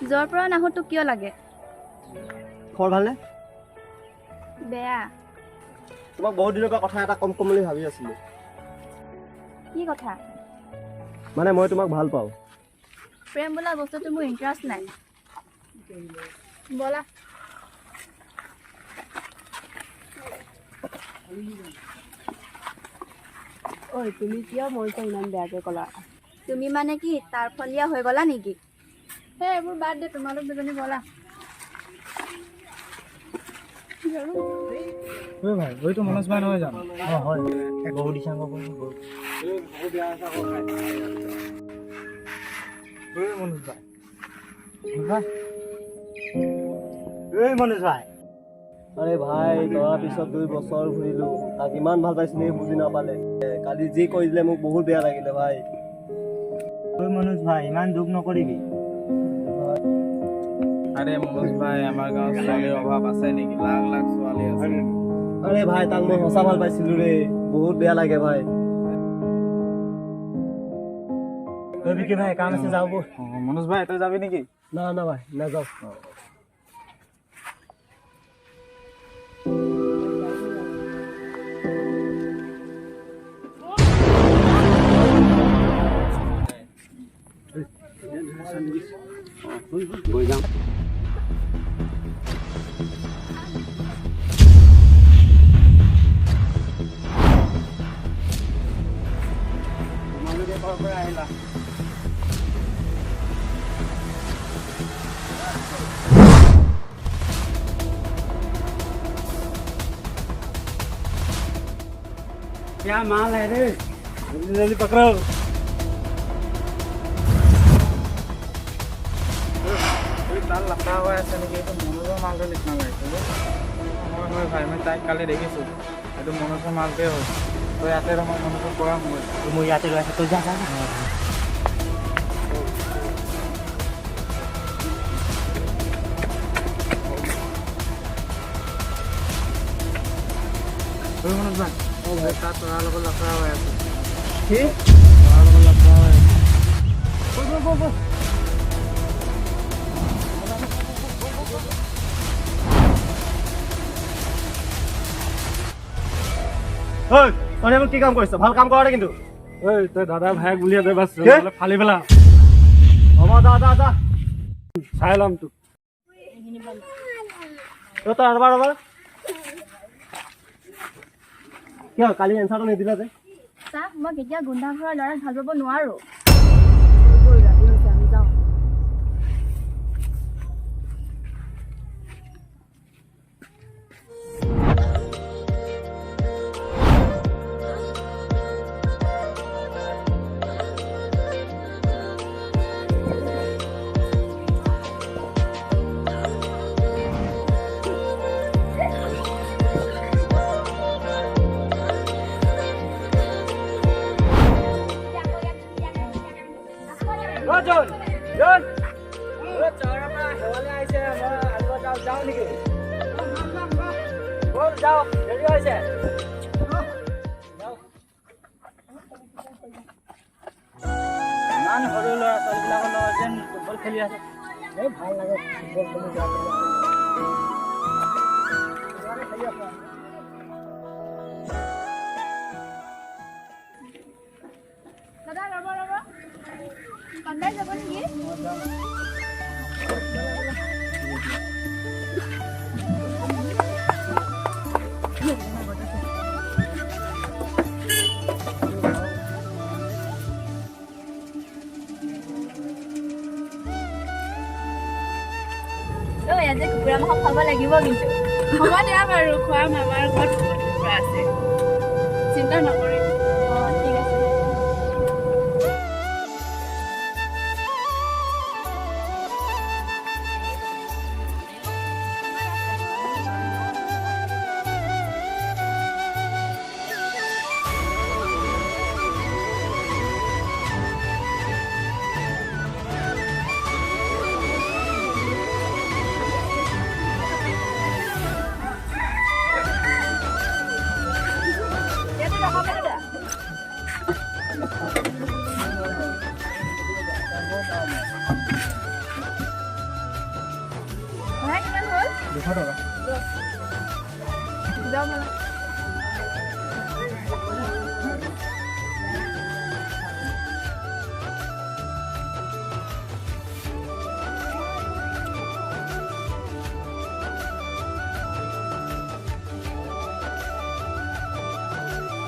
জ্বৰ পৰা নাহো তোক কিয় লাগে খবৰ ভালনে বেয়া তোমাক বহুত দিনৰ পৰা কথা এটা কম বুলি ভাবি আছিলো কি কথা মানে মই তোমাক ভাল পাওঁ প্ৰেম বোলা বস্তুটো মোৰ ইন্টাৰেষ্ট নাই বলা ঐ তুমি কিয় মইতো ইমান বেয়াকে ক'লা তুমি মানে কি তাৰ ফলীয়া হৈ গলা নেকি হে এইবোৰ বাদ দে তোমালোক দুজনী বলা ভাই ওইটো মনোজ ভাই নহয় জানো হয় বহু দিশা মনোজ ভাই আরে ভাই তাৰ পিছত 2 বছৰ ঘূৰিলো তাক ইমান ভাল পাইছিলে বুজি নাপালে কালি যি কৈ দিলে মোক বহুত বেয়া লাগিলে ভাই ঐ মনোজ ভাই ইমান দুখ নকৰিবি আৰে মনোজ ভাই আমাৰ গাঁৱত ছোৱালীৰ অভাৱ আছে নেকি লাখ লাখ ছোৱালী আছে আৰে ভাই তাক মই সঁচা ভাল পাইছিলো ৰে বহুত বেয়া লাগে ভাই ঐ বিকি ভাই কাম আছে যাও বল মনোজ ভাই তই যাবি নেকি না না ভাই না যাও গৈ যাম তোমালোকে ক'ৰ পৰা আহিলা क्या माल है रे जल्दी जल्दी पकड़ो ताल लफड़ा हुआ है ऐसे तो मनोज माल तो लिखना है मैं भाई मैं ताई काले देखिছো এটো মনোজ মালতে হয় তো ইয়াতে মই মনোজ পৰা মই ইয়াতে লৈ আছে তো যা যা মনোজ ভাই ও ভাই তা তোরা লোক লফड़ा हुआ है কি তোরা লোক লফड़ा हुआ है গো ঐ তই কি কাম কৰিছ ভাল কাম কৰা কিন্তু ঐ তই দাদা ভাই গুলিয়া দে বাস ফালি পেলা হ'ব যা যা চাই লম তোক তই ৰবা কিয় কালি এনচাৰটো নিদিলা যে চা মই কেতিয়া গুণ্ডা ঘৰৰ ল'ৰাক ভাল পাব নোৱাৰো আমি যাওঁ Jun! Jun! Chora pa, wala aise, alwa jao niki. Bol jao, jodi aise. মান সৰু ল'ৰা ছোৱালীবিলাকৰ লগত যেন ফুটবল খেলি আছে এই ভাল লাগে ফুটবল খেলি দাদা ৰব কান্দাই যাব নেকি আজি কুকুৰা মাংস খাব লাগিব কিন্তু হ'ব দিয়া বাৰু খোৱাম আমাৰ ঘৰত কুকুৰা আছে চিন্তা নকৰিব ঠিক আছে 200 টকা যাও বলা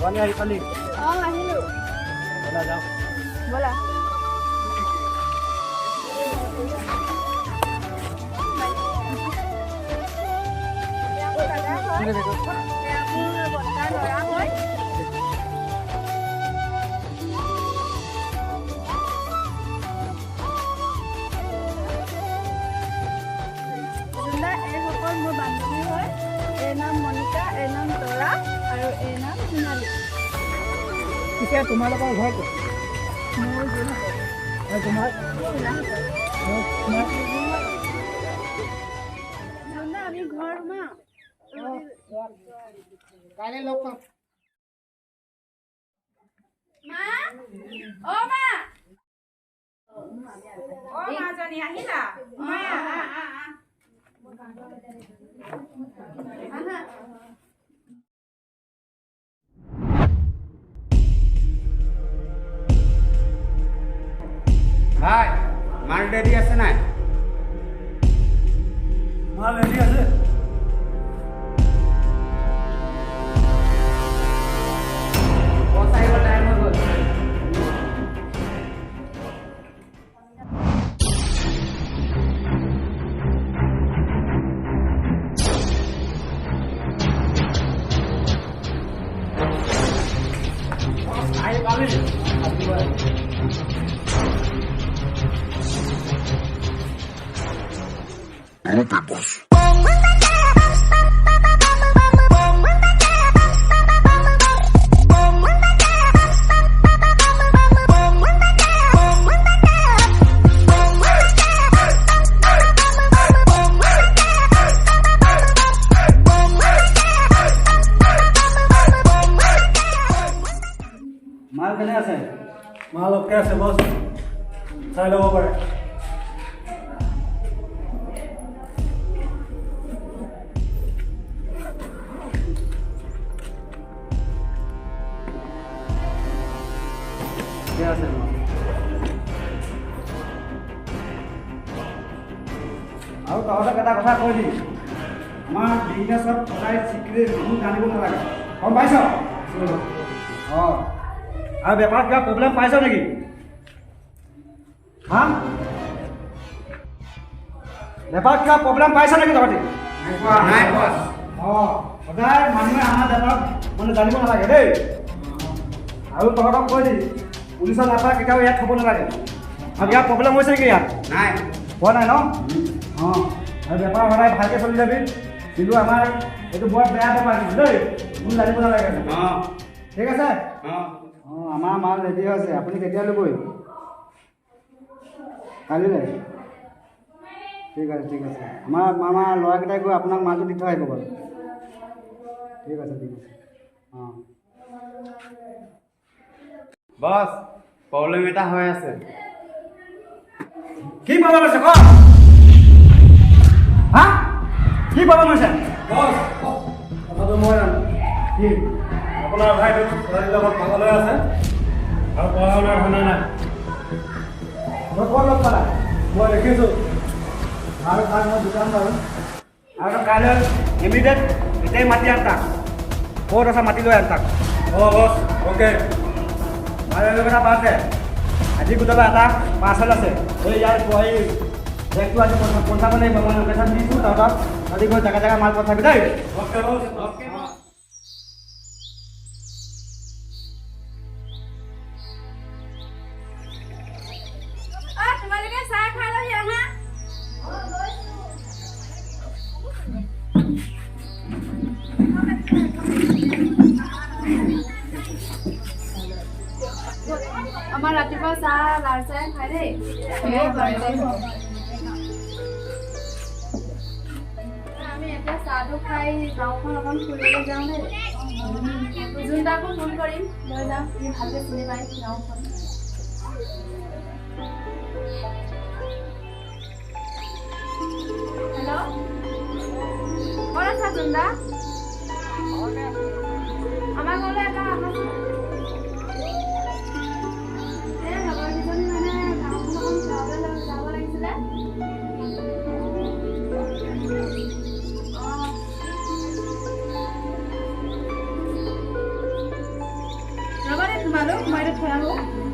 Wani ahi kali. আহিলো Bola jao. বলা Sini dekho. মোৰ বান্ধৱী হয় এৰ নাম মনিকা এৰ নাম তৰা আৰু এৰ নাম জুনালী পিছে তোমালোকৰ ঘৰ ক'ত মোৰ যোৰহাটত আৰু তোমাৰ জুনা আমি ঘৰ মা কাইলৈ লগ পাম মা অ মা অ মাজনী আহিলা মা ভাই মাল রেডি আছে নাই Mal ready আছে. পচাইব টাইম হৈ গ'ল Ahi kali. মাল কেনে আছে Mal okay আছে boss. চাই ল'ব পাৰে. ঠিক আছে আৰু তহঁতক এটা কথা কৈ দিম আমাৰ বিজনেছত সদায় চিক্ৰেট কোনো জানিব নালাগে গম পাইছ অঁ আৰু বেপাৰত কিবা প্ৰব্লেম পাইছ নেকি হা বেপাৰত কিবা প্ৰব্লেম পাইছ নেকি তহঁতি নাই পোৱা অঁ সদায় মানুহে আমাৰ বেপাৰত মানে জানিব নালাগে দেই আৰু তহঁতক কৈ দিম পুলিচৰ নাপায় কেতিয়াও ইয়াত থ'ব নালাগে আৰু ইয়াত প্ৰব্লেম হৈছে নেকি ইয়াত নাই হোৱা নাই ন অঁ আৰু বেপাৰ সদায় ভালকৈ চলি যাবি কিন্তু আমাৰ এইটো বৰ বেয়া বেপাৰ কিন্তু দেই কোনো জানিব নালাগে অঁ ঠিক আছে অঁ অঁ আমাৰ মাল ৰেডি হৈছে আপুনি কেতিয়া ল'বই কালিলৈ ঠিক আছে আমাৰ ল'ৰাকেইটাই গৈ আপোনাক মালটো দি থৈ আহিব বাৰু ঠিক আছে অঁ বছ প্ৰব্লেম এটা হৈ আছে কি প্ৰব্লেম আছে ক হা কি প্ৰব্লেম হৈছে Boss. কথাটো মই জানো. কি আপোনাৰ ভাইটো ছোৱালীৰ লগত পাগল হৈ আছে আৰু পঢ়া শুনা শুনা নাই মই ক'ত লগ পালা মই দেখিছোঁ আৰু তাক মই দোকান বাৰু আৰু কাইলৈ ইমিডিয়েট এতিয়াই মাতি আন তাক ক'ত আছে মাতি লৈ আন তাক অঁ বছ অ'কে আৰু কথা পাতে আজি গোটাবা এটা পাৰ্চেল আছে এই ইয়াৰ এই বেগটো আজি পঞ্চাব লাগিব মই লোকেশ্যন দিছোঁ তহঁতক আজি গৈ জেগা জেগা মাল পঠাবি দেই অ'কে বছ অ'কে তোমালোকে চাহ খাই লহি আহা আমাৰ ৰাতিপুৱা চাহ লাল চাহ খাই দেই আমি এতিয়া চাহটো খাই গাঁওখন অকণ ফুৰিবলৈ যাওঁ দেই জুনদাকো ফোন কৰিম লৈ যাম সি ভালকৈ চিনি পাই গাঁওখন হেল্ল' জুন্দা আমাৰ ঘৰলৈ এটা আহাচোন এই লগৰ কেইজনী মানে গাঁওখন অকণ ফুৰাবলৈ যাব লাগিছিলে ৰবা দে তোমালোক মই এইটো থৈ আহোঁ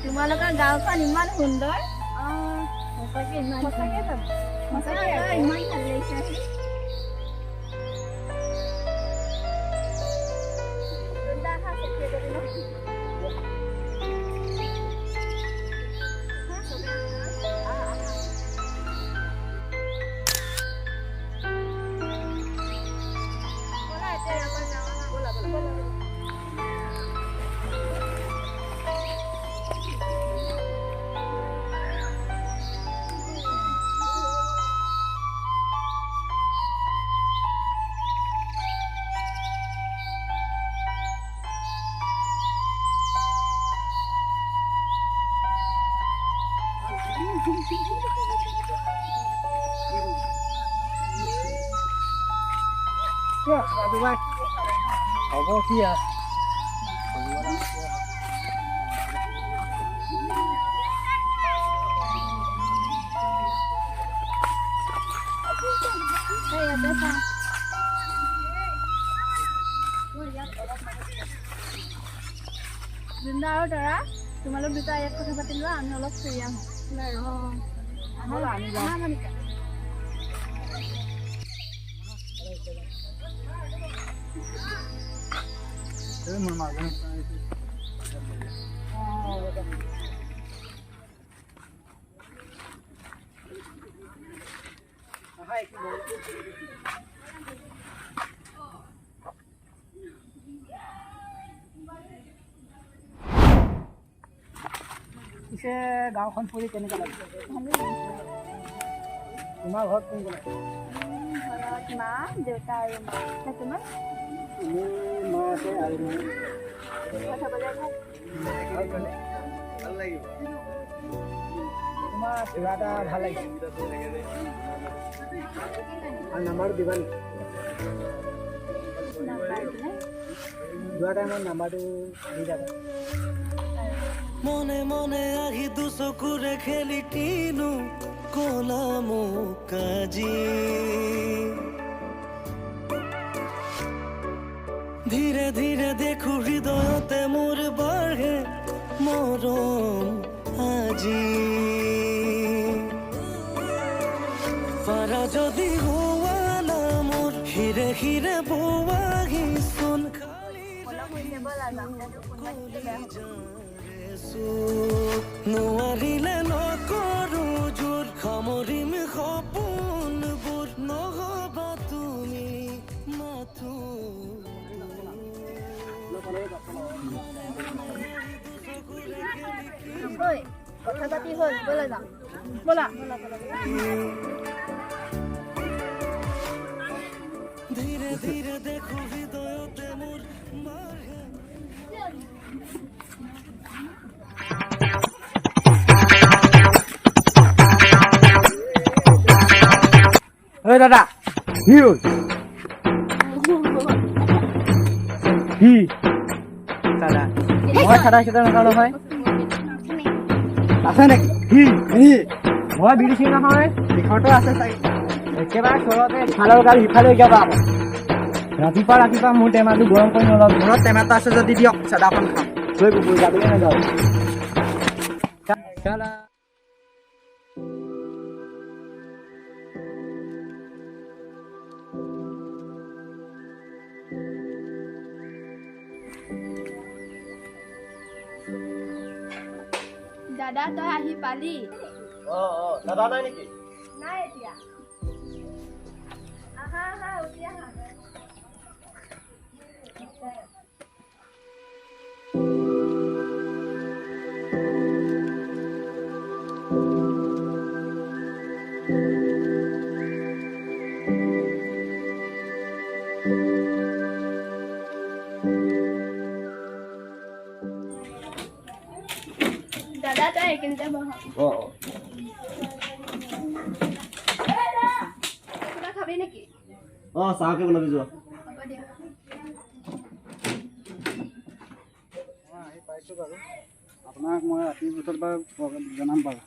তোমালোকৰ গাঁওখন ইমান সুন্দৰ সঁচাকে ইমান ভাল লাগিছে হ'ব কি আৰু জুন্দা আৰু তৰা তোমালোক দুটা ইয়াত কথা পাতি লোৱা আমি অলপ ফুৰি আহোঁ মনিকা মোৰ মাজে পিছে গাঁওখন ফুৰি কেনেকুৱা লাগিছে তোমাৰ ঘৰত কোন কোন আছে ঘৰত মা দেউতা আৰু মই তোমাৰ মোৰ মা আছে আৰু মই কথা ক'লে ভাল লাগিব তোমাৰ কিবা এটা ভাল লাগিছে আৰু নাম্বাৰটো দিবা নেকি যোৱা টাইমত নাম্বাৰটো দি যাবা মনে মনে আহি দুচকুৰে খেলি কিনো কলা মোক আজি ধীৰে ধীৰে দেখো হৃদয়তে মোৰ বাঢ়ে মৰম আজি পাৰা যদি হোৱা না মোৰ হিৰে হিৰে বোৱাহি চোন খালি নোৱাৰিলে নকৰো জোৰ সামৰিম সপোনবোৰ নহবা তুমি মাথো কথা পাতি হ'ল ব'লা যাওঁ ব'লা ধীৰে ধীৰে দেখো হৃদয়তে মোৰ ঐ দাদা কি হ'ল কি দাদা মই চাদা চিতা নাখাওঁ নহয় আছে নেকি কি মই বিৰিছি নহয় লিখতো আছে চাই একেবাৰে চৰতে ইফালৰ গাল ইফালে যাবা ৰাতিপুৱা মোৰ টেমাটো গৰম কৰি নল'ম ঘৰত টেমাটো আছে যদি দিয়ক চাদাখন খাম থৈ গৈ যাবলৈ নাযাওঁ দাদা তই আহি পালি দাদা নাই নেকি নাই এতিয়া আহা উঠি আহা দাদা তই এইখিনিতে বহ কিবা খাবি নেকি চাহকে বনাবি যোৱা হ'ব দিয়া পাইছোঁ বাৰু আপোনাক মই ৰাতিৰ ভিতৰত বাৰু জনাম বাৰু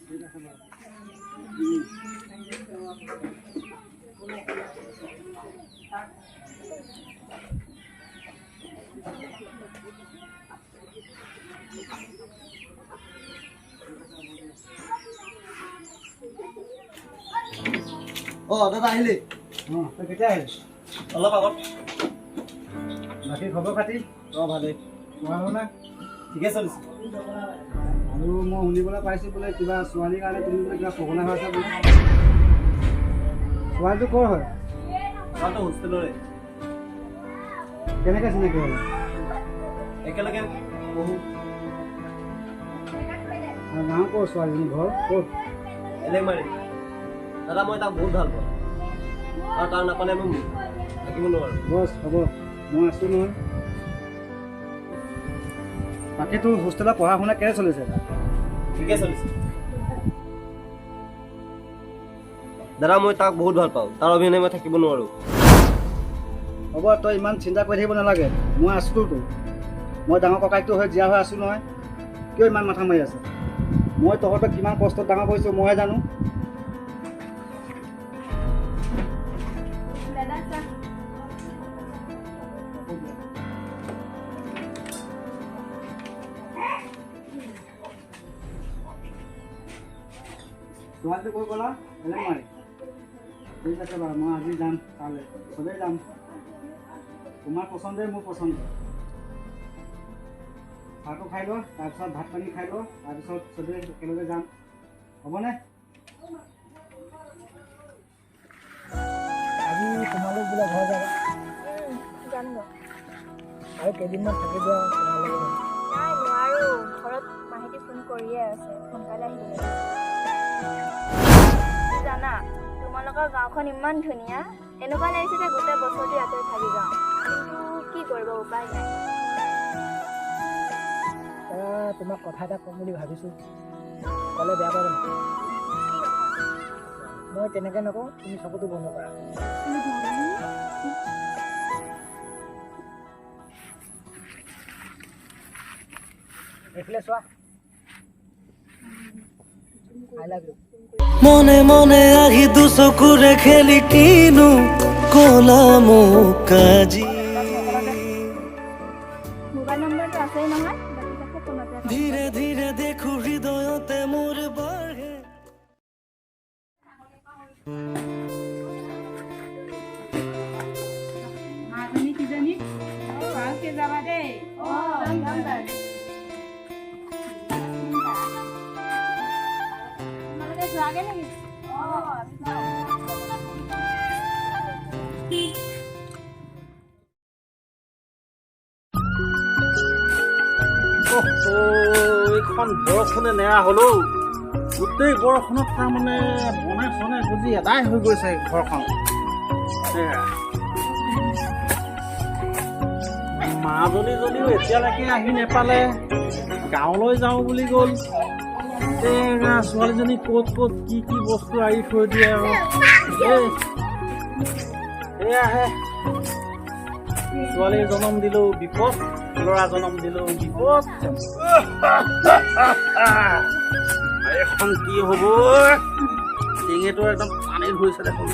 ঠিক আছে বাৰু দাদা আহিলি তই কেতিয়া আহিলি অলপ আগত বাকী খবৰ খাতি ভালেই পঢ়া শুনা ঠিকে চলিছে আৰু মই শুনিবলৈ পাইছোঁ বোলে কিবা ছোৱালীৰ কাৰণে তুমি বোলে কিবা পগলা হৈ আছা বোলে ছোৱালীটো ক'ৰ হয় ল'ৰাটো হোষ্টেলৰে কেনেকৈ চিনাকি হ'ল একেলগে বহু আৰু গাঁও ক'ৰ ছোৱালীজনী ঘৰ ক'ত এলেংমাৰী দাদা মই তাক বহুত ভাল পাওঁ আৰু তাৰ নাপালে মই থাকিব নোৱাৰোঁ বছ হ'ব মই আছোঁ নহয় বাকী তোৰ হোষ্টেলত পঢ়া শুনা কেনে চলিছে ঠিকে চলিছে দাদা মই তাক বহুত ভাল পাওঁ তাৰ অবিহনে মই থাকিব নোৱাৰোঁ হ'ব তই ইমান চিন্তা কৰি থাকিব নালাগে মই আছোঁতো মই ডাঙৰ ককাইকটো হৈ জীয়া হৈ আছোঁ নহয় কিয় ইমান মাথা মাৰি আছে মই তহঁতক কিমান কষ্টত ডাঙৰ কৰিছোঁ মইহে জানো দাদা চা ছোৱালীটো কৈ গ'লা এলেংমাৰী ঠিক আছে বাৰু মই আজি যাম তালৈ চবেই যাম তোমাৰ পচন্দই মোৰ পচন্দ চাহটো খাই লোৱা তাৰপিছত ভাত পানী খাই লোৱা তাৰপিছত চবেই একেলগে যাম হ'বনে আজি তোমালোক বোলে ঘৰ যাবা যাম ন আৰু কেইদিনমান থাকি যোৱা তোমালোকে নাই নোৱাৰো ঘৰত মাহিতি ফোন কৰিয়ে আছে সোনকালে আহিব জানা তোমালোকৰ গাঁওখন ইমান ধুনীয়া এনেকুৱা লাগিছে যে গোটেই বছৰটো ইয়াতে থাকি যাওঁ কিন্তু কি কৰিব উপায় নাই তোমাক কথা এটা ক'ম বুলি ভাবিছোঁ ক'লে বেয়া পাব নেকি মই তেনেকৈ নকওঁ তুমি চকুটো বন্ধ কৰা এইফালে চোৱা আই লাভ ইউ মনে মনে আহি দুচকুৰে খেলি কিনো কলা মোক কাজি মোবাইল নম্বৰটো আছেই নহয় বাকী কথা ফোনতে ধীৰে ধীৰে দেখো হৃদয়তে মোৰ বাঢ়ে মাজনী কিজনী ভালকে যাবা দেই তোমালোকে যোৱাগে নেকি এইখন বৰষুণে নেৰা হ'লেও গোটেই বৰষুণত তাৰমানে বনাই চনাই বুজি এদাই হৈ গৈছে ঘৰখন মাজনী যদিও এতিয়ালৈকে আহি নেপালে গাঁৱলৈ যাওঁ বুলি গ'ল ছোৱালীজনী ক'ত ক'ত কি কি বস্তু আৰি থৈ দিয়ে আৰু এয়াহে ছোৱালীৰ জন্ম দিলেও বিপদ ল'ৰা জনম দিলো বিপদ এখন কি হ'ব ডিঙিটো একদম পানীত ধৰিছে দেখোন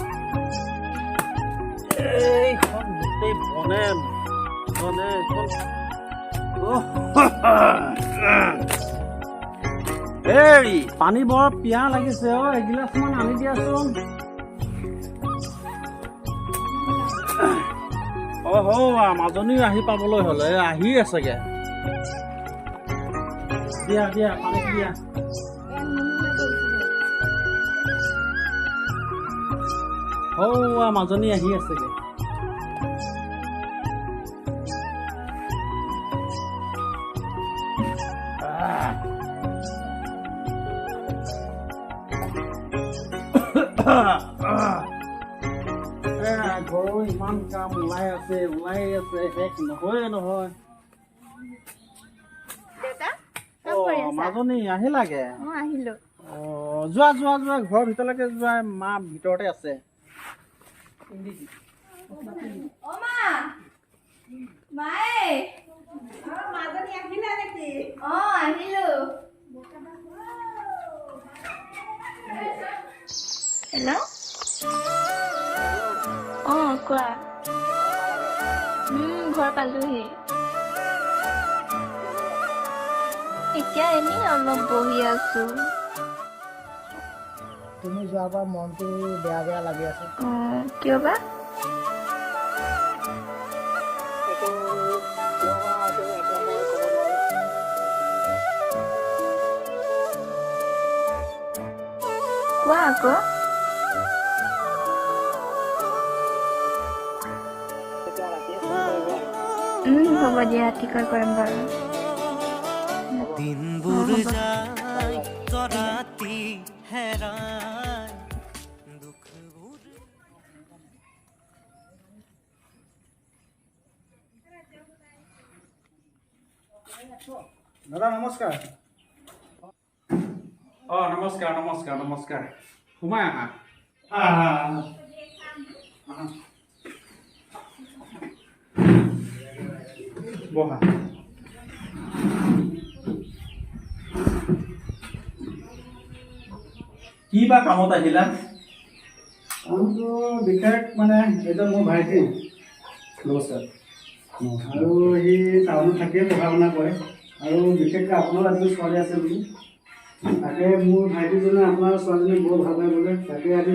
এইখন গোটেই বনে বনে এই পানী বৰ পিয়াহ লাগিছে এগিলাচ মান আনি দিয়াচোন মাজনী আহি পাবলৈ হলে আহি আছেগে দিয়া দিয়া পানী দিয়া মাজনী আহি আছেগে ঘৰৰ ইমান কাম ওলাই আছে শেষ নহয় দেউতা কাম কৰি আছা মাজনী আহিলাগে আহিলো যোৱা ঘৰৰ ভিতৰলৈকে যোৱা মা ভিতৰতে আছে আহিলো হেল্ল' কোৱা ঘৰ পালোহি এতিয়া এনেই অলপ বহি আছো তুমি যোৱাৰ পৰা মনটো বেয়া লাগি আছে কিয় বা কোৱা আকৌ হ'ব দিয়া ৰাতিকৈ কৰিম বাৰু দিনবোৰ যায় ৰাতি হেৰাই দুখবোৰ দাদা নমস্কাৰ নমস্কাৰ সোমাই আহা বহা কি বা কামত আহিলা কামটো বিশেষ মানে এজন মোৰ ভাইটি নমস্কাৰ আৰু সি টাউনত থাকিয়ে পঢ়া শুনা কৰে আৰু বিশেষকৈ আপোনাৰ আজি ছোৱালী আছে বুলি তাকে মোৰ ভাইটিজনে আপোনাৰ ছোৱালীজনী বৰ ভাল পায় বোলে তাকে আজি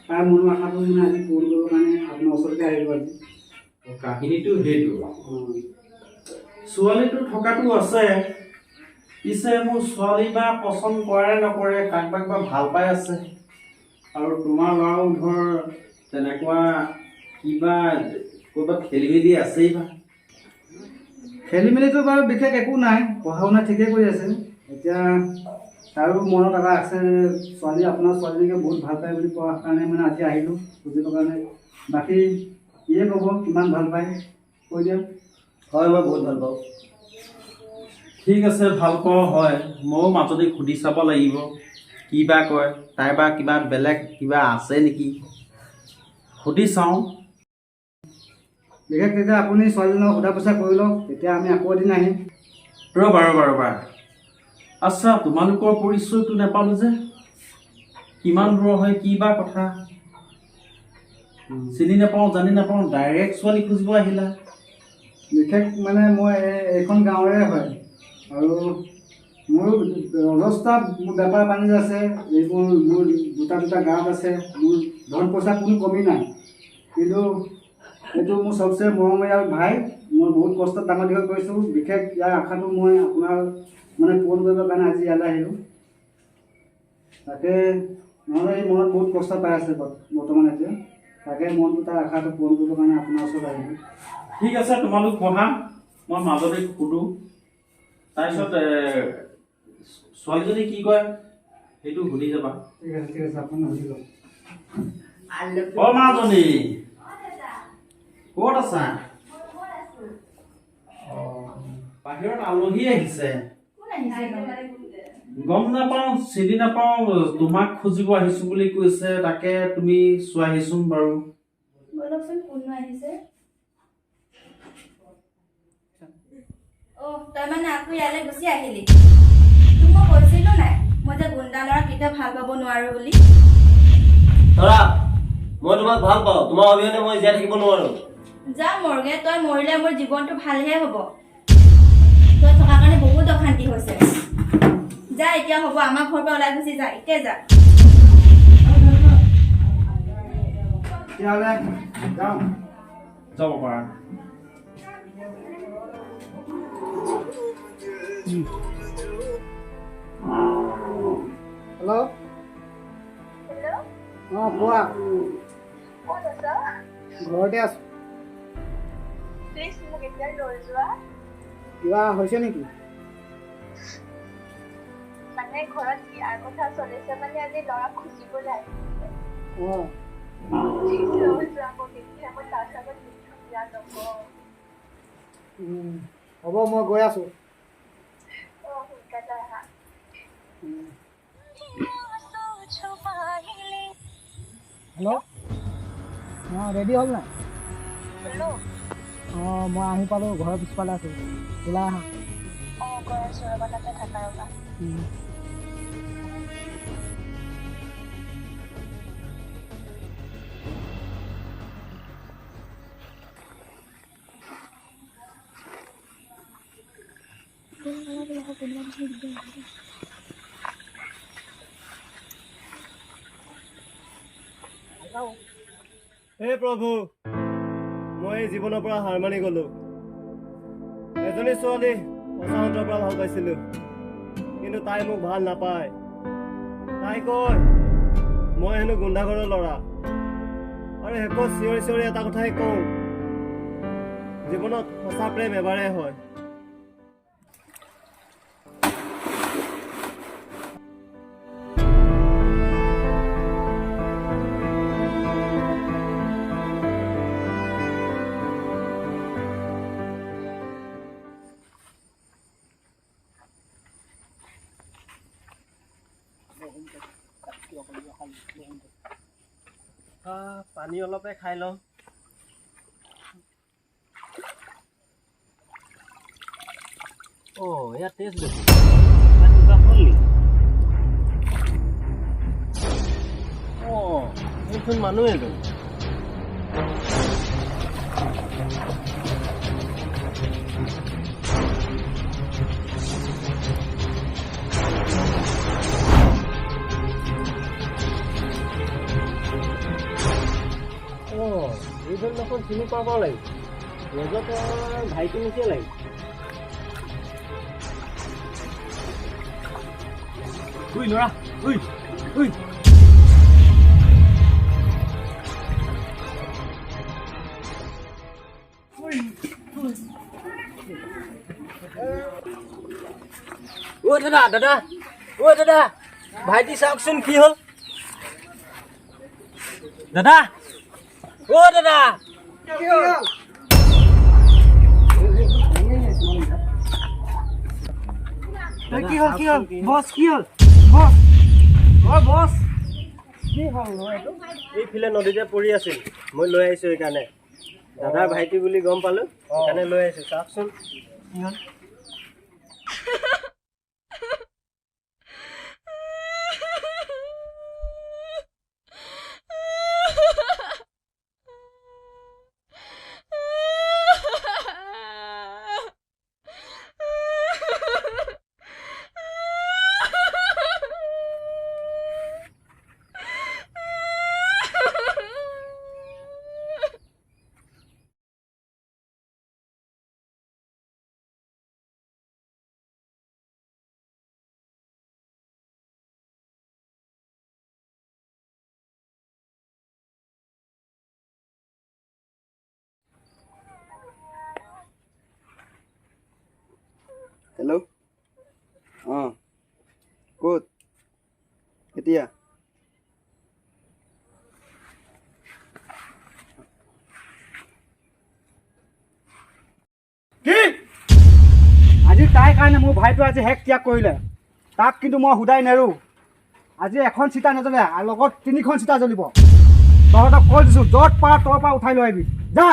তাৰ মনৰ আশাটো মানে আজি পূৰণ কৰিবৰ কাৰণে আপোনাৰ ওচৰতে আহিব আজি কাহিনীটো সেইটো ছোৱালীটো থকাটো আছে পিছে মোৰ ছোৱালী বা পচন্দ কৰে নকৰে কাক বা ভাল পাই আছে আৰু তোমাৰ ল'ৰাও ধৰ তেনেকুৱা কিবা ক'ৰবাত খেলি মেলি আছেই বা খেলি মেলিটো বাৰু বিশেষ একো নাই পঢ়া শুনা ঠিকেই কৰি আছে এতিয়া তাৰো মনত এটা আছে ছোৱালী আপোনাৰ ছোৱালীজনীকে বহুত ভাল পায় বুলি কোৱাৰ কাৰণে মানে আজি আহিলোঁ বুজিবৰ কাৰণে বাকী ইয়ে ক'ব কিমান ভাল পায় কৈ দিয়ক হয় মই বহুত ভাল পাওঁ ঠিক আছে ভাল পোৱা হয় ময়ো মাজতে সুধি চাব লাগিব কি বা কয় তাই বা কিবা বেলেগ কিবা আছে নেকি সুধি চাওঁ বিশেষ তেতিয়া আপুনি ছোৱালীজনক সোধা পোছা কৰি লওক তেতিয়া আমি আকৌ এদিন আহিম ৰ'বা আচ্ছা তোমালোকৰ পৰিচয়টো নাপালোঁ যে কিমান দূৰ হয় কি বা কথা চিনি নাপাওঁ জানি নাপাওঁ ডাইৰেক্ট ছোৱালী খুজিব আহিলা বিশেষ মানে মই এইখন গাঁৱৰে হয় আৰু মোৰ অজস্তা মোৰ বেপাৰ বাণিজ্য আছে এইবোৰ মোৰ দুটা গাঁৱত আছে মোৰ ধন পইচা কোনো কমি নাই কিন্তু এইটো মোৰ চবচে মৰমীয়াল ভাই মই বহুত কষ্টত ডাঙৰ দীঘল কৰিছোঁ বিশেষ ইয়াৰ আশাটো মই আপোনাৰ মানে পূৰণ কৰিবৰ কাৰণে আজি ইয়ালৈ আহিলোঁ তাকে নহ'লে এই মনত বহুত কষ্ট পাই আছে বৰ্তমান এতিয়া তাকে মনটো তাৰ আশাটো পূৰণ কৰিবৰ কাৰণে আপোনাৰ ওচৰত আহিলোঁ ঠিক আছে তোমালোক পঢ়া মই মাজতে সুধোঁ তাৰপিছত ছোৱালীজনী কি কয় সেইটো সুধি যাবা ঠিক আছে আপুনি সুধি লওক মাজনী ক'ত আছা বাহিৰত আলহী আহিছে গম নাপাওঁ চিনি নাপাওঁ তোমাক খুজিব আহিছো বুলি কৈছে তাকে তুমি চোৱাহিচোন বাৰু তই মানে আকৌ ইয়ালৈ গুচি আহিলি তোক মই কৈছিলো নাই মই যে গুণ্ডা ল'ৰা কেতিয়াও ভাল পাব নোৱাৰো বুলি ধৰা মই তোমাক ভাল পাওঁ তোমাৰ অবিহনে মই জীয়াই থাকিব নোৱাৰো যা মৰগে তই মৰিলে মোৰ জীৱনটো ভালহে হ'ব তই থকাৰ কাৰণে বহুত অশান্তি হৈছে যা এতিয়া হ'ব আমাৰ ঘৰৰ পৰা ওলাই গুচি যা এতিয়া যা তেতিয়াহ'লে যাওঁ যাব পাৰা হেল্ল' হেল্ল' কোৱা ক'ত আছ ঘৰতে আছোঁ প্লিজ মোক এতিয়া লৈ যোৱা কিবা হৈছে নেকি মানে ঘৰত বিয়াৰ কথা চলিছে মানে আজি ল'ৰাক খুজিবলৈ আহিছে অঁ প্লিজ লৈ যোৱা মোক এতিয়া মই তাৰ লগত নিশ্চয় বিয়া নকওঁ হ'ব মই গৈ আছোঁ সোনকালে আহা হেল্ল' অঁ ৰেডি হ'ল নাই হেল্ল' অঁ মই আহি পালোঁ ঘৰৰ পিছফালে আছোঁ ওলাই আহা গৈ আছোঁ ৰ'বা তাতে থাকা ৰ'বা হে প্ৰভু মই এই জীৱনৰ পৰা হাৰ মানি গলো এজনী ছোৱালী সঁচাহঁতৰ পৰা ভাল পাইছিলো কিন্তু তাই মোক ভাল নাপায় তাই কয় মই হেনো গুণ্ডাঘৰৰ ল'ৰা আৰু শেষত চিঞৰি চিঞৰি এটা কথাই কওঁ জীৱনত সঁচা প্ৰেম এবাৰেই হয় পানী অলপে খাই লওঁ ইয়াত টেষ্ট দেখোন কিবা হ'ল নেকি এইচোন মানুহ এজন এইজন দেখোন চিনি পাব লাগিব ৰজতৰ ভাইটি নিচিনা লাগিব উই ল'ৰা উই উই দাদা দাদা দাদা ভাইটি চাওকচোন কি হ'ল দাদা দাদা কি হ'ল বছ কি হ'ল বছ বছ কি হ'ল এইফালে নদীতে পৰি আছিল মই লৈ আহিছো সেইকাৰণে দাদাৰ ভাইটি বুলি গম পালো সেইকাৰণে লৈ আহিছো চাওকচোন কি হ'ল হেল্ল' অঁ ক'ত কেতিয়া কি আজি তাইৰ কাৰণে মোৰ ভাইটোৱে আজি হেক ত্যাগ কৰিলে তাক কিন্তু মই সুধাই নেৰো আজি এখন চিতা নজ্বলে আৰু লগত 3খন চিতা জ্বলিব তহঁতক কৈ দিছোঁ য'ত পাৰ তোৰ পৰা উঠাই লৈ আহিবি যা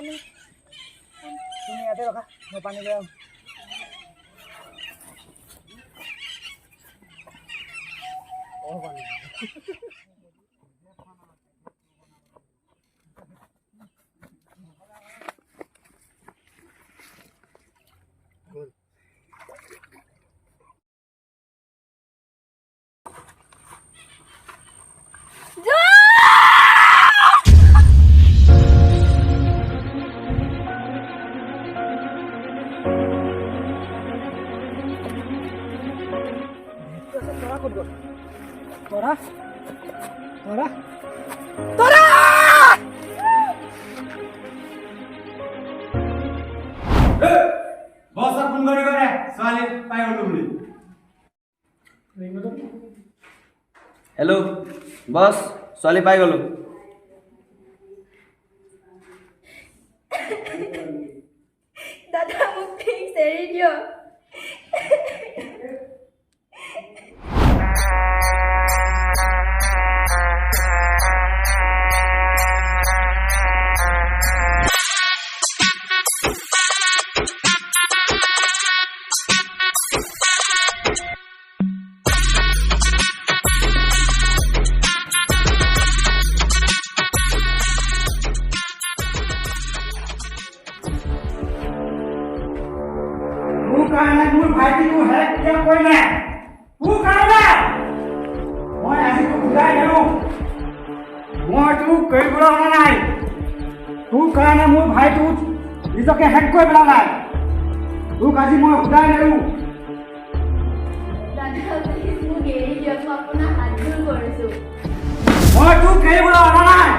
পানী তুমি ইয়াতে ৰখা মই পানী লৈ আহোঁ Tora? Tora? Tora! Boss up phone kari kare. Swali pai ulo boli. Hello' বছ ছোৱালী পাই গ'লোঁ দাদা মোক ফিক্স এৰি দিয়ক নিজকে হেক কৰি পেলা নাই তোক আজি মই উদাই নেৰো দাদা প্লিজ মোক এৰি দিয়ক মই আপোনাৰ হাত জোৰ কৰিছোঁ মই তোক এৰিবলৈ অনা নাই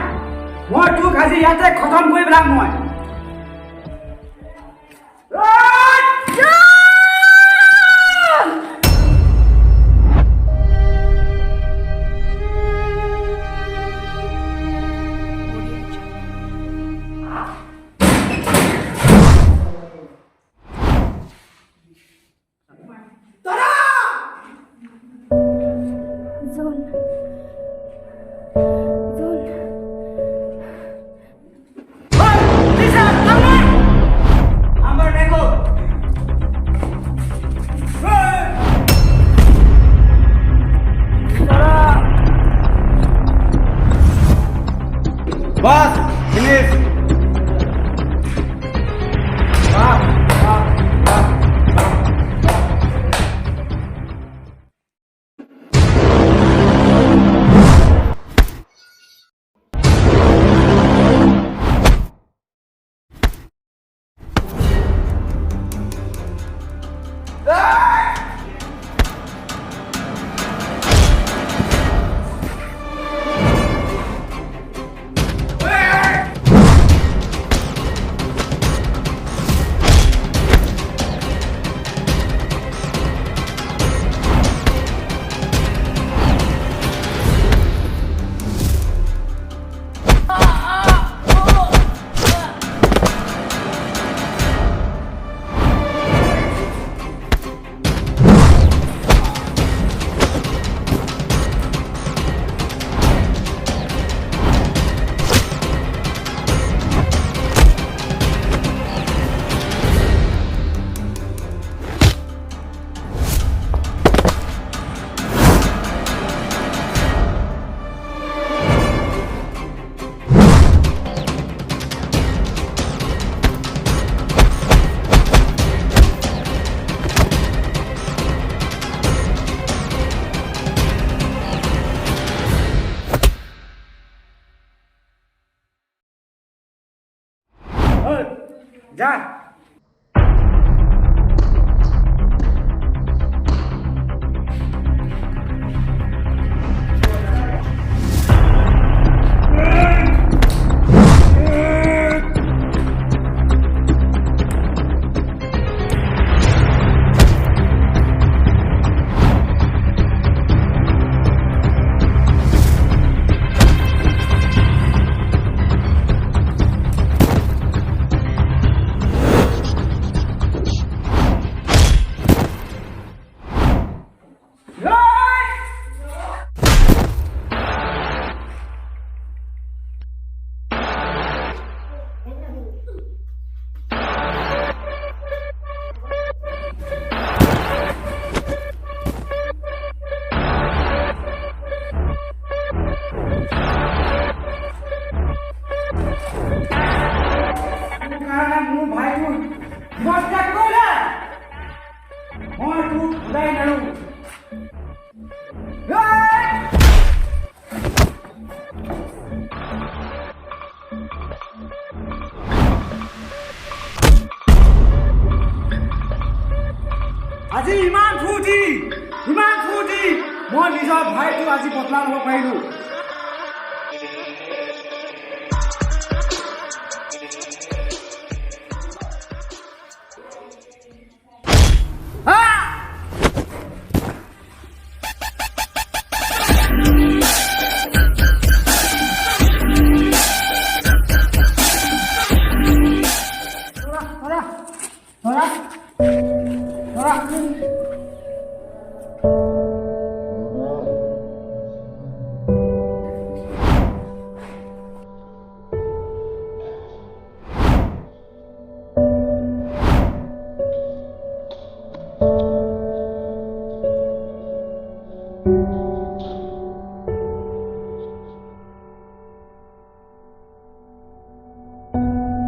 মই তোক আজি ইয়াতে খতম কৰি পেলাম মই বছ ফিনিশ যা মোৰ ভাইটো জীৱন ত্যাগ কৰিলে মই তোক ঘূৰাই নানো আজি ইমান ফূৰ্তি মই নিজৰ ভাইটো আজি বদলা ল'ব পাৰিলো